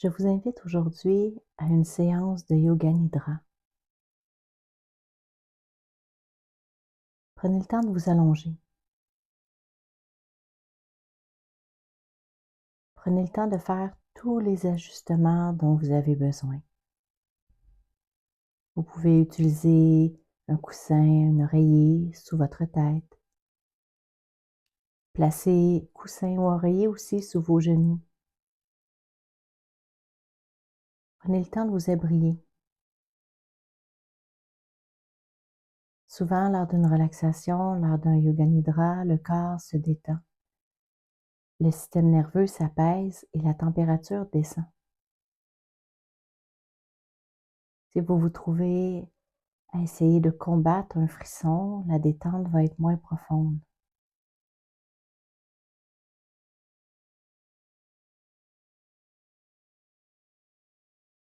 Je vous invite aujourd'hui à une séance de yoga nidra. Prenez le temps de vous allonger. Prenez le temps de faire tous les ajustements dont vous avez besoin. Vous pouvez utiliser un coussin, un oreiller sous votre tête. Placez coussin ou oreiller aussi sous vos genoux. Prenez le temps de vous abriter. Souvent, lors d'une relaxation, lors d'un yoga nidra, le corps se détend. Le système nerveux s'apaise et la température descend. Si vous vous trouvez à essayer de combattre un frisson, la détente va être moins profonde.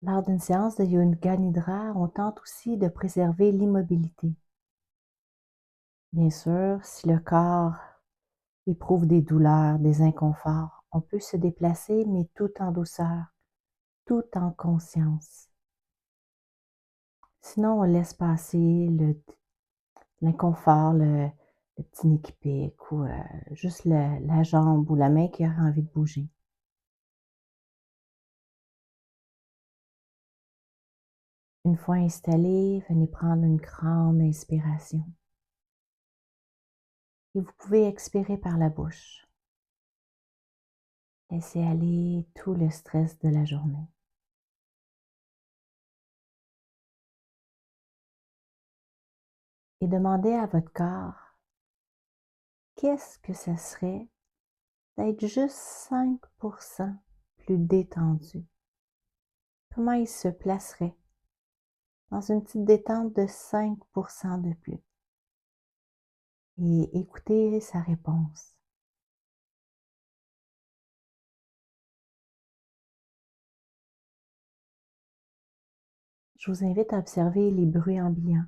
Lors d'une séance de yoga nidra, on tente aussi de préserver l'immobilité. Bien sûr, si le corps éprouve des douleurs, des inconforts, on peut se déplacer, mais tout en douceur, tout en conscience. Sinon, on laisse passer l'inconfort, le petit nez qui pique ou juste la jambe ou la main qui a envie de bouger. Une fois installé, venez prendre une grande inspiration. Et vous pouvez expirer par la bouche. Laissez aller tout le stress de la journée. Et demandez à votre corps, qu'est-ce que ça serait d'être juste 5% plus détendu? Comment il se placerait dans une petite détente de 5% de plus? Et écoutez sa réponse. Je vous invite à observer les bruits ambiants.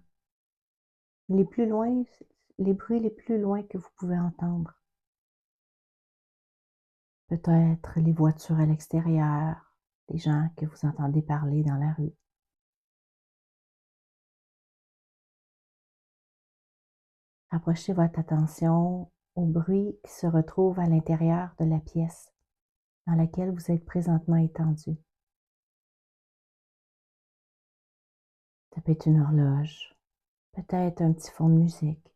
Les plus loin, les bruits les plus loin que vous pouvez entendre. Peut-être les voitures à l'extérieur, des gens que vous entendez parler dans la rue. Rapprochez votre attention aux bruits qui se retrouvent à l'intérieur de la pièce dans laquelle vous êtes présentement étendu. Ça peut être une horloge, peut-être un petit fond de musique.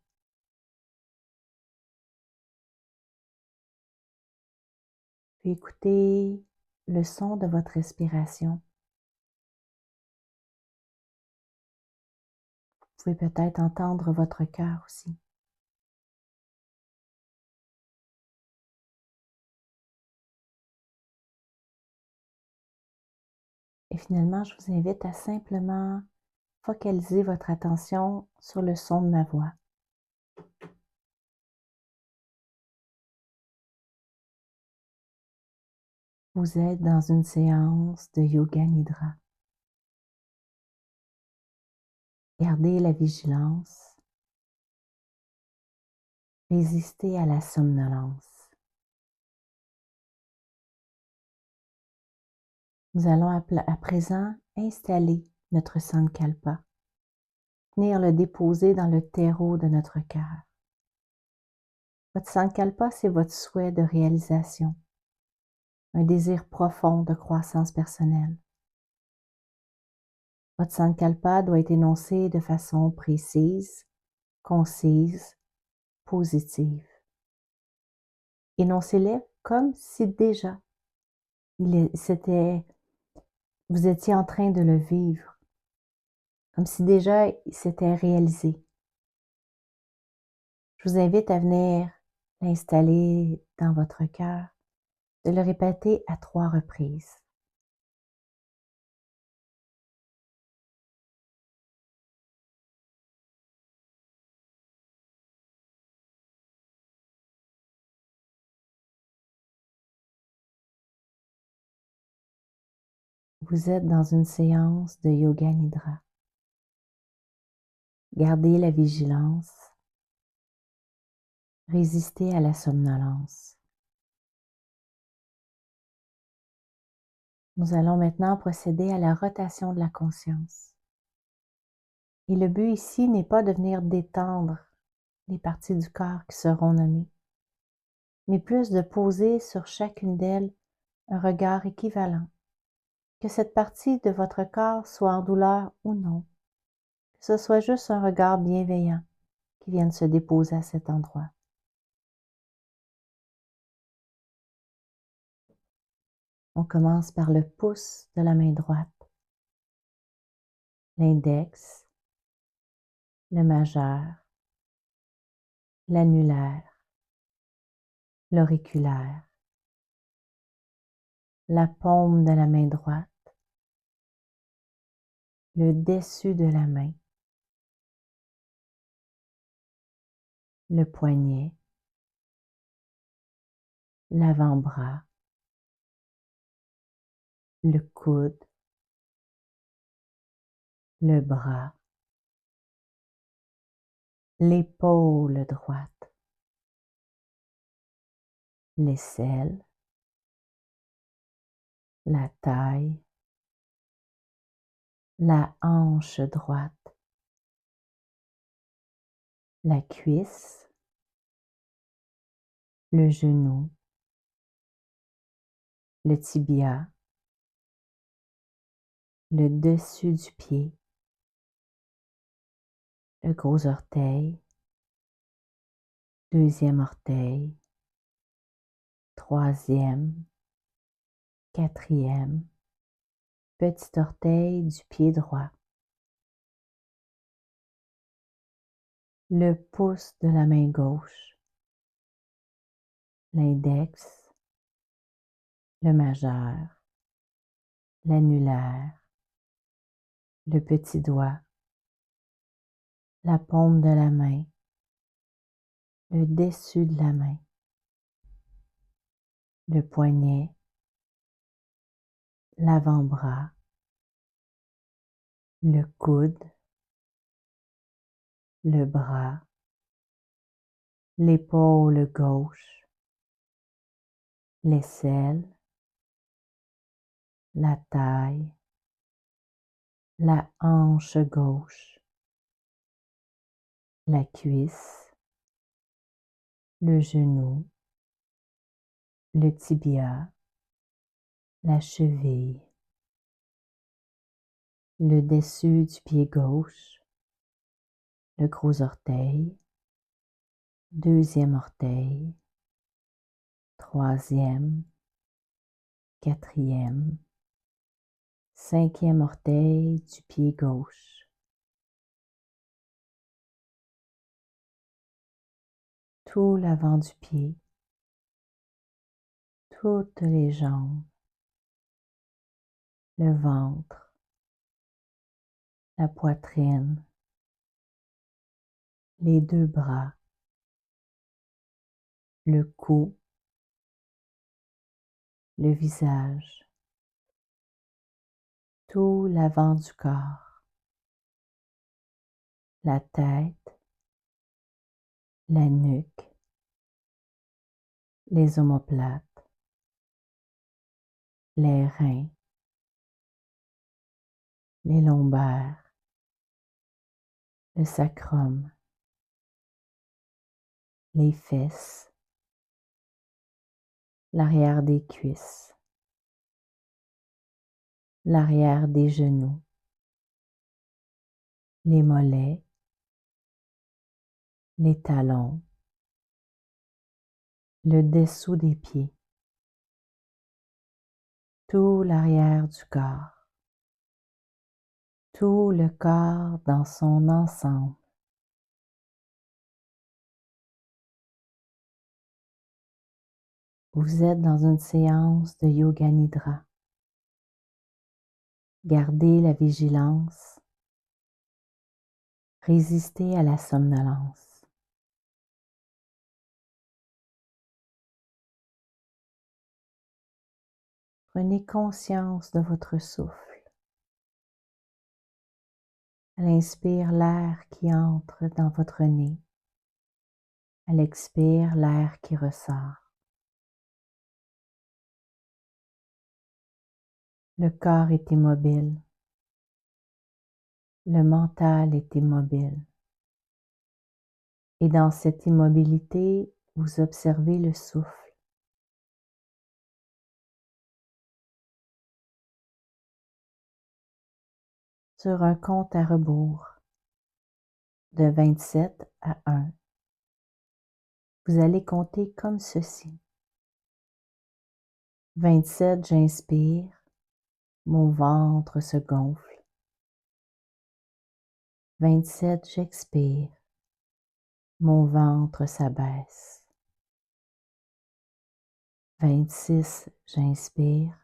Puis écoutez le son de votre respiration. Vous pouvez peut-être entendre votre cœur aussi. Et finalement, je vous invite à simplement focaliser votre attention sur le son de ma voix. Vous êtes dans une séance de yoga nidra. Gardez la vigilance. Résistez à la somnolence. Nous allons à présent installer notre sankalpa, venir le déposer dans le terreau de notre cœur. Votre sankalpa, c'est votre souhait de réalisation, un désir profond de croissance personnelle. Votre sankalpa doit être énoncé de façon précise, concise, positive. Énoncez-les comme si déjà vous étiez en train de le vivre, comme si déjà il s'était réalisé. Je vous invite à venir l'installer dans votre cœur, de le répéter à 3 reprises. Vous êtes dans une séance de yoga nidra. Gardez la vigilance. Résistez à la somnolence. Nous allons maintenant procéder à la rotation de la conscience. Et le but ici n'est pas de venir détendre les parties du corps qui seront nommées, mais plus de poser sur chacune d'elles un regard équivalent, que cette partie de votre corps soit en douleur ou non, que ce soit juste un regard bienveillant qui vienne se déposer à cet endroit. On commence par le pouce de la main droite, l'index, le majeur, l'annulaire, l'auriculaire, la paume de la main droite, le dessus de la main, le poignet, l'avant-bras, le coude, le bras, l'épaule droite, l'aisselle, la taille, la hanche droite, la cuisse, le genou, le tibia, le dessus du pied, le gros orteil, deuxième orteil, troisième, quatrième, petit orteil du pied droit, le pouce de la main gauche, l'index, le majeur, l'annulaire, le petit doigt, la paume de la main, le dessus de la main, le poignet, l'avant-bras, le coude, le bras, l'épaule gauche, l'aisselle, la taille, la hanche gauche, la cuisse, le genou, le tibia, la cheville, le dessus du pied gauche, le gros orteil, deuxième orteil, troisième, quatrième, cinquième orteil du pied gauche, tout l'avant du pied, toutes les jambes, le ventre, la poitrine, les deux bras, le cou, le visage, tout l'avant du corps, la tête, la nuque, les omoplates, les reins, les lombaires, le sacrum, les fesses, l'arrière des cuisses, l'arrière des genoux, les mollets, les talons, le dessous des pieds, tout l'arrière du corps, tout le corps dans son ensemble. Vous êtes dans une séance de Yoga Nidra. Gardez la vigilance, résistez à la somnolence. Prenez conscience de votre souffle. À l'inspire, l'air qui entre dans votre nez. À l'expire, l'air qui ressort. Le corps est immobile. Le mental est immobile. Et dans cette immobilité, vous observez le souffle. Sur un compte à rebours de 27 à 1, vous allez compter comme ceci. 27, j'inspire, mon ventre se gonfle. 27, j'expire, mon ventre s'abaisse. 26, j'inspire,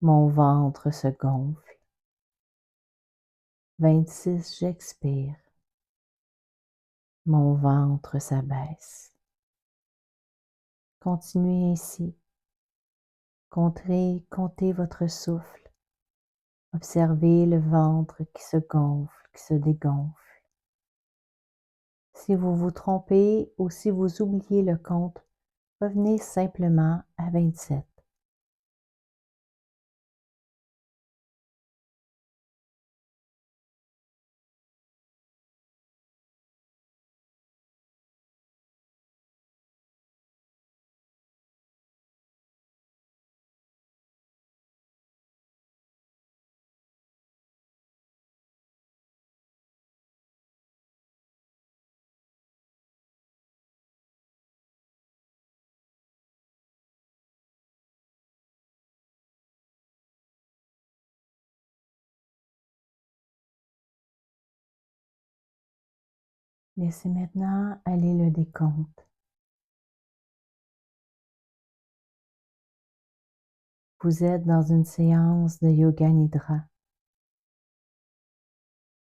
mon ventre se gonfle. 26, j'expire, mon ventre s'abaisse. Continuez ainsi. Comptez votre souffle. Observez le ventre qui se gonfle, qui se dégonfle. Si vous vous trompez ou si vous oubliez le compte, revenez simplement à 27. Laissez maintenant aller le décompte. Vous êtes dans une séance de Yoga Nidra.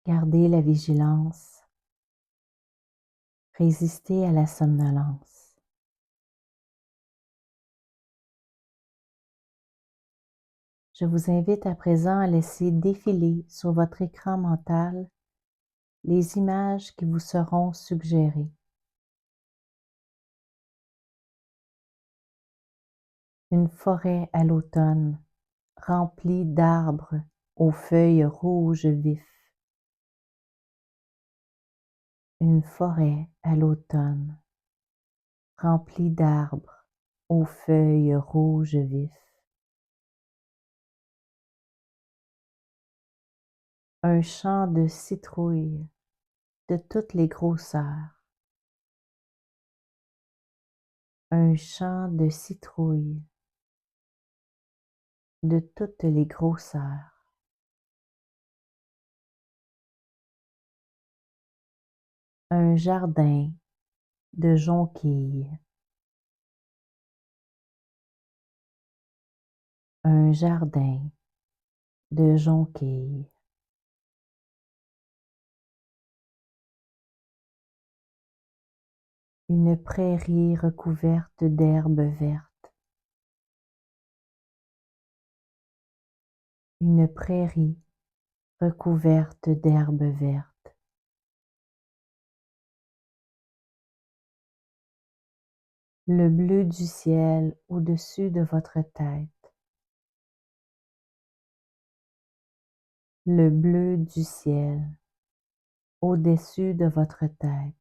Gardez la vigilance. Résistez à la somnolence. Je vous invite à présent à laisser défiler sur votre écran mental les images qui vous seront suggérées. Une forêt à l'automne, remplie d'arbres aux feuilles rouges vifs. Une forêt à l'automne, remplie d'arbres aux feuilles rouges vifs. Un champ de citrouilles de toutes les grosseurs. Un champ de citrouilles de toutes les grosseurs. Un jardin de jonquilles. Un jardin de jonquilles. Une prairie recouverte d'herbes vertes. Une prairie recouverte d'herbes vertes. Le bleu du ciel au-dessus de votre tête. Le bleu du ciel au-dessus de votre tête.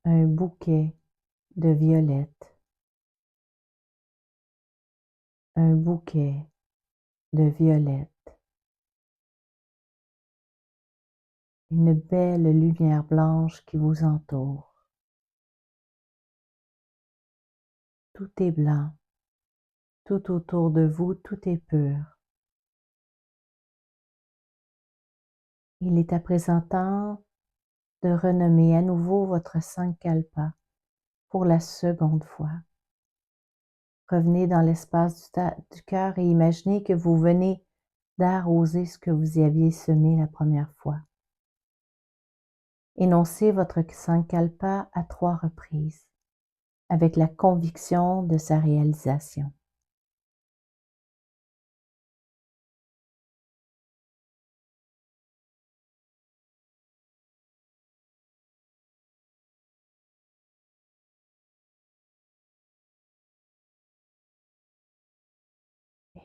Un bouquet de violettes. Un bouquet de violettes. Une belle lumière blanche qui vous entoure. Tout est blanc. Tout autour de vous, tout est pur. Il est à présent temps de renommer à nouveau votre Sankalpa pour la seconde fois. Revenez dans l'espace du cœur et imaginez que vous venez d'arroser ce que vous y aviez semé la première fois. Énoncez votre Sankalpa à 3 reprises, avec la conviction de sa réalisation.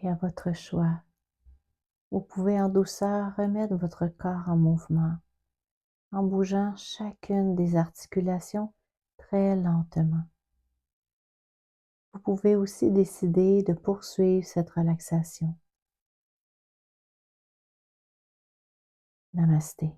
Et à votre choix, vous pouvez en douceur remettre votre corps en mouvement, en bougeant chacune des articulations très lentement. Vous pouvez aussi décider de poursuivre cette relaxation. Namasté.